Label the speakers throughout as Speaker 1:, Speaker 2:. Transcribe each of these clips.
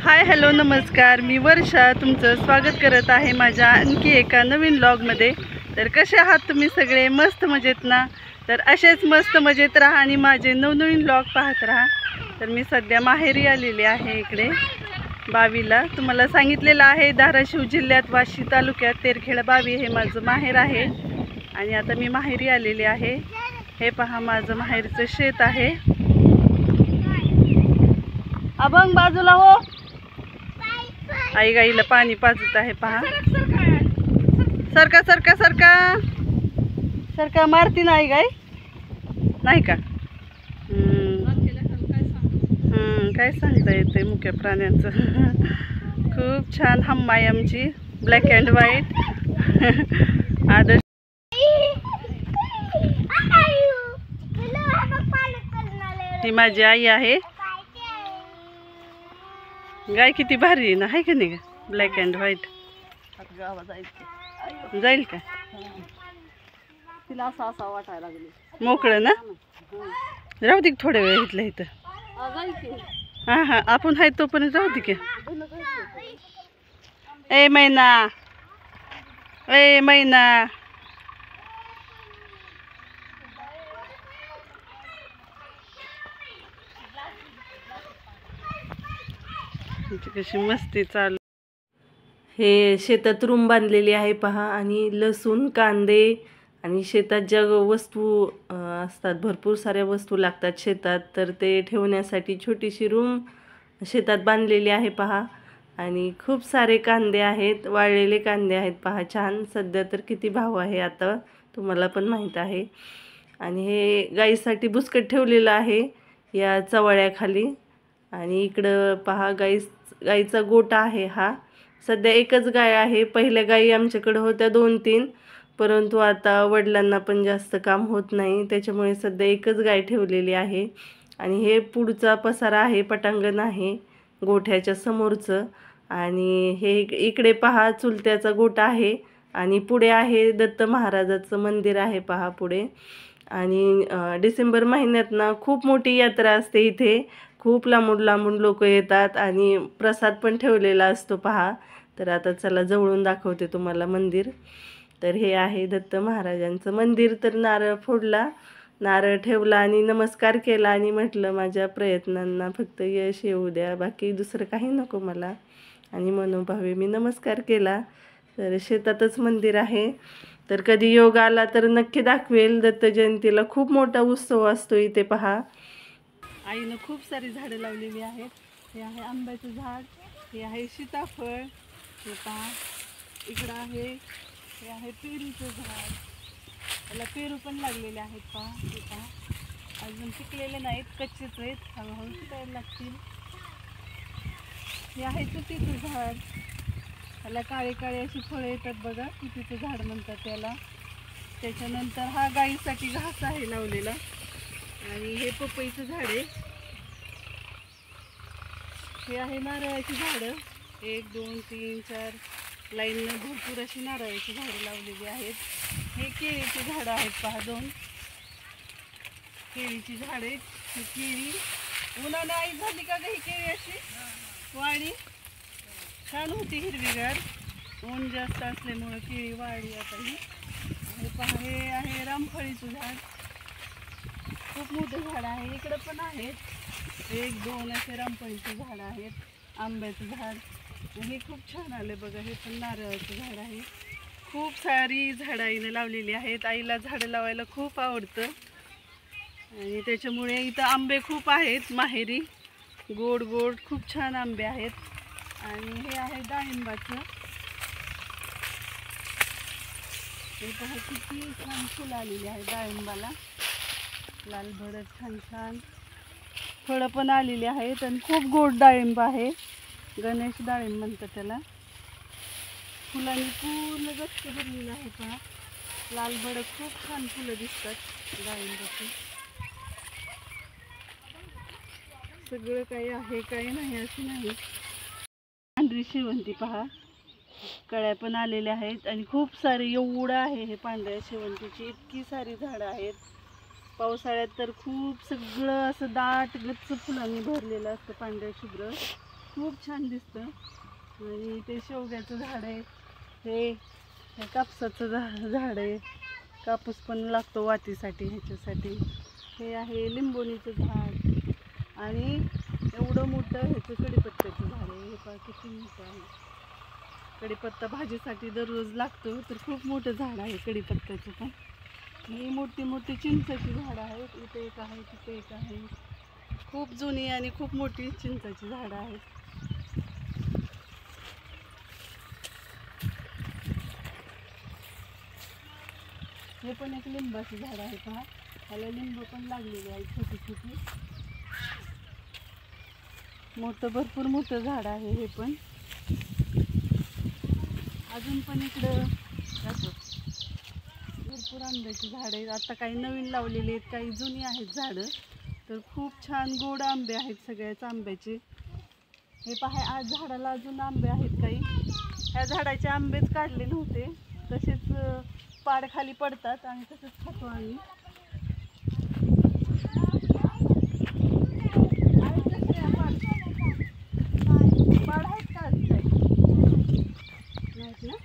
Speaker 1: Hi hello नमस्कार, मी वर्षा तुमचं स्वागत करत आहे माझ्या आणखी एका नवीन व्लॉगमध्ये। तर कसे आहात तुम्ही सगळे? मस्त मजेत ना? तर असेच मस्त मजेत राहा आणि माझे नवनवीन व्लॉग पाहत राहा। तर मी सध्या माहेरी आलेली आहे इकडे बावीला। तुम्हाला सांगितलेलं आहे धाराशिव जिल्ह्यात वाशी तालुक्यात तेरखेडा बावी हे माझं माहेर आहे आणि आता मी माहेरी आलेली आहे। हे पहा माझं माहेरचं शेत आहे। अभंग बाजूला हो, आई गाईला पाणी पाजत आहे पहा। सरका सरका सरका सरका, मारती नाही गाय नाही का? काय सांगता येते मुख्य प्राण्यांचं। खूप छान हम्मा आहे आमची, ब्लॅक अँड व्हाईट। आदर्श ही माझी आई आहे। गाय किती भारी आहे ना, आहे का नाही? ब्लॅक अँड व्हाईट जाईल का?
Speaker 2: तिला असं असं वाटायला लागले
Speaker 1: मोकळं ना? राहू दे थोड्या वेळ इथलं इथं। हां हां, आपण आहे तोपर्यंत राहू दे की। ए मैना, ए मैना, कशी मस्ती चालू। हे शेतात रूम बांधलेली आहे पहा, आणि लसूण कांदे आणि शेतात ज्या वस्तू असतात, भरपूर साऱ्या वस्तू लागतात शेतात, तर ते ठेवण्यासाठी छोटीशी रूम शेतात बांधलेली आहे पहा। आणि खूप सारे कांदे आहेत, वाळलेले कांदे आहेत पहा, छान। सध्या तर किती भाव आहे आता तुम्हाला पण माहीत आहे। आणि हे गाईसाठी बुसकट ठेवलेलं आहे या चवळ्याखाली। आणि इकडं पहा गाईचा गोठा आहे हा। सध्या एकच गाय आहे, पहिल्या गायी आमच्याकडे होत्या 2-3, परंतु आता वडिलांना पण जास्त काम होत नाही, त्याच्यामुळे सध्या एकच गाय ठेवलेली आहे। आणि हे पुढचा पसारा आहे, पटांगण आहे गोठ्याच्या समोरचं। आणि हे इकडे पहा चुलत्याचा गोठा आहे, आणि पुढे आहे दत्त महाराजाचं मंदिर आहे पहा पुढे। आणि डिसेंबर महिन्यात ना खूप मोठी यात्रा असते इथे, खूप लांबून लांबून लोक येतात आणि प्रसाद पण ठेवलेला असतो पहा। तर आता चला जवळून दाखवते तुम्हाला मंदिर। तर हे आहे दत्त महाराजांचं मंदिर। तर नारळ फोडला, नारळ ठेवला आणि नमस्कार केला आणि म्हटलं माझ्या प्रयत्नांना फक्त यश येऊ द्या, बाकी दुसरं काही नको मला। आणि मनोभावे मी नमस्कार केला। तर शेतातच मंदिर आहे, तर कधी योग आला तर नक्की दाखवेल। दत्त जयंतीला खूप मोठा उत्सव असतो इथे पहा। आईनं खूप सारी झाडं लावलेली आहेत। हे आहे आंब्याचं झाड, हे आहे सीताफळ, हे पहा इकडं आहे, हे आहे पेरूचं झाड, याला पेरू पण लागलेले आहेत पहा। हे पहा अजून पिकलेले नाहीत, कच्चेच आहेत, हळूहळू पिकायला लागतील। हे आहे तुतीचं झाड, त्याला काळे काळे अशी फळं येतात बघा, तुतीचं झाड म्हणतात त्याला। त्याच्यानंतर हा गाईसाठी घास आहे लावलेला। आणि हे पपईचं झाड आहे। हे आहे नारळाची झाडं, 1 2 3 4 लाईननं भरपूर अशी नारळाची झाडं लावलेली आहेत। हे केळीची झाडं आहेत पहा, 2 केळीची झाडं आहेत। ही केळी उन्हानं आई झाली का गं? ही केळी अशी वाळी, छान होती हिरवीगार, ऊन जास्त असल्यामुळं केळी वाळली आता ही। हे पहा हे आहे रामफळीचं झाड, खूप मोठं झाड आहे। इकडं पण आहेत 1 2 असे रामफळीचे झाड आहेत। आंब्याचं झाड, हे खूप छान आले बघा। हे पण नारळाचं झाड आहे। खूप सारी झाडं आईनं लावलेली आहेत। आईला झाडं लावायला खूप आवडतं आणि त्याच्यामुळे इथं आंबे खूप आहेत माहेरी, गोड गोड खूप छान आंबे आहेत। आणि हे आहे डाळिंबाचं, हे पहा किती छान फुलं आलेली आहे डाळिंबाला, लाल भडक छान छान फळं पण आलेली आहेत। आणि खूप गोड डाळिंब आहे, गणेश डाळिंब म्हणतात त्याला। फुलांनी पूर्ण गच्च भरलेलं आहे पहा, लाल भडक खूप छान फुलं दिसतात डाळिंबाची। सगळं काही आहे, काही नाही असं नाही। पांढरी शेवंती पहा, कळ्या पण आलेल्या आहेत आणि खूप सारी, एवढं आहे हे पांढऱ्या शेवंतीची, इतकी सारी झाडं आहेत। पावसाळ्यात तर खूप सगळं असं दाट गच्च फुलांनी भरलेलं असतं, पांढऱ्या शुभ्र।
Speaker 2: खूप छान दिसतं. आणि ते शेवग्याचं झाड आहे, हे कापसाचं झाड आहे, कापूस पण लागतो वातीसाठी ह्याच्यासाठी. हे आहे लिंबोणीचं झाड आणि एवढं मोठं ह्याचं कढीपत्त्याचं झाड आहे. हे पहा किती मोठं आहे. कढीपत्ता भाजीसाठी दररोज लागतो, तर खूप मोठं झाड आहे कढीपत्त्याचं पण. ही मोठी मोठी चिंचेची झाडं आहेत. इथे एक आहे, तिथे एक आहे. खूप जुनी आणि खूप मोठी चिंचेची झाडं आहेत. हे पण एक लिंबाचं झाड आहे पहा. त्याला लिंब पण लागलेली आहे छोटी छोटी. मोठं भरपूर मोठं झाड आहे हे पण. अजून पण इकडं असं भरपूर आंब्याची झाडं आहेत. आता काही नवीन लावलेली आहेत, काही जुनी आहेत झाडं. तर खूप छान गोड आंबे आहेत सगळ्याच आंब्याचे. हे पहा, आज झाडाला अजून आंबे आहेत काही. ह्या झाडाचे आंबेच काढले नव्हते, तसेच पाड खाली पडतात आणि तसंच खातो आम्ही. पाड आहेत का आज काय? नाहीत ना.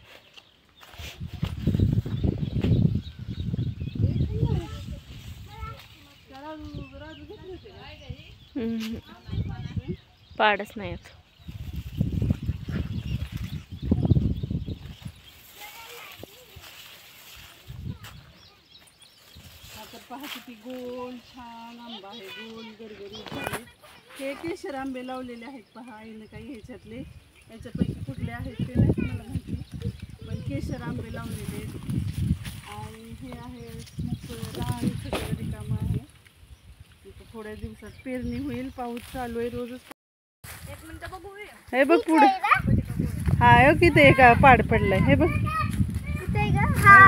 Speaker 1: पाडच नाही येत.
Speaker 2: तर पहा किती गोल छान आंबा आहे, गोल गरगरीत झाले. हे केशर आंबे लावलेले आहेत पहा आईनं काही ह्याच्यातले. याच्यापैकी कुठले आहेत ते नाही मला माहिती, पण केशर आंबे लावलेले आहेत. आणि हे आहे रान सगळं रिकामं आहे. इथं थोड्या दिवसात पेरणी होईल. पाऊस चालू आहे रोजच. हे बघ पुढे, हा किती का पाड पडलाय. हे बघ, हा.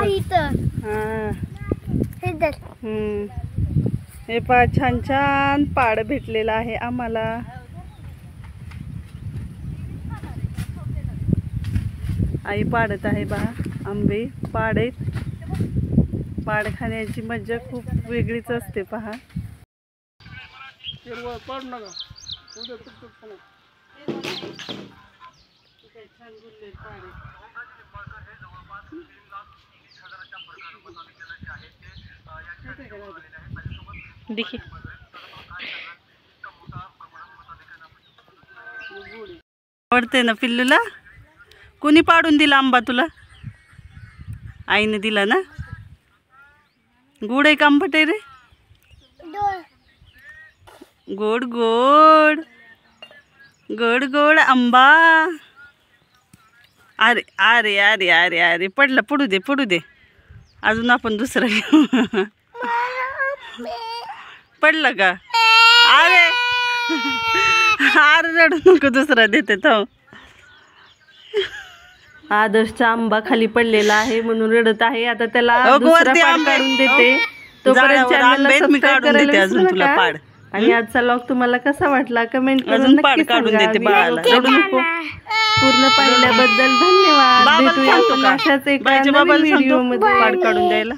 Speaker 2: हे पहा छान छान पाड भेटलेला आहे आम्हाला. आई पाडत आहे पहा आंबे. पाड आहेत. पाड खाण्याची मजा खूप वेगळीच असते पहा. छान गुल्ले पाड
Speaker 1: देखील
Speaker 2: आवडते ना पिल्लूला. कोणी पाडून दिला आंबा तुला? आईने दिला ना. गोड आहे का आंबट आहे रे? गोड गोड गोड गोड आंबा. अरे अरे अरे अरे अरे पडला. पडू दे पडू दे, अजून आपण दुसरं घेऊ. पडलं का? अरे अरे रडू नको, दुसरा देते तो.
Speaker 1: आदर्शचा आंबा खाली पडलेला आहे म्हणून रडत आहे. आता त्याला दुसरा पाड काढून देते. तोपर्यंत चॅनलला सबस्क्राइब करायला विसरू नका. आणि आजचा व्लॉग तुम्हाला कसा वाटला कमेंट करून नक्की सांगा. रडू नको. पूर्ण पाहिल्याबद्दल धन्यवाद. भेटूया अशाच एका नवीन व्हिडिओ मध्ये.
Speaker 2: पाड काढून द्यायला.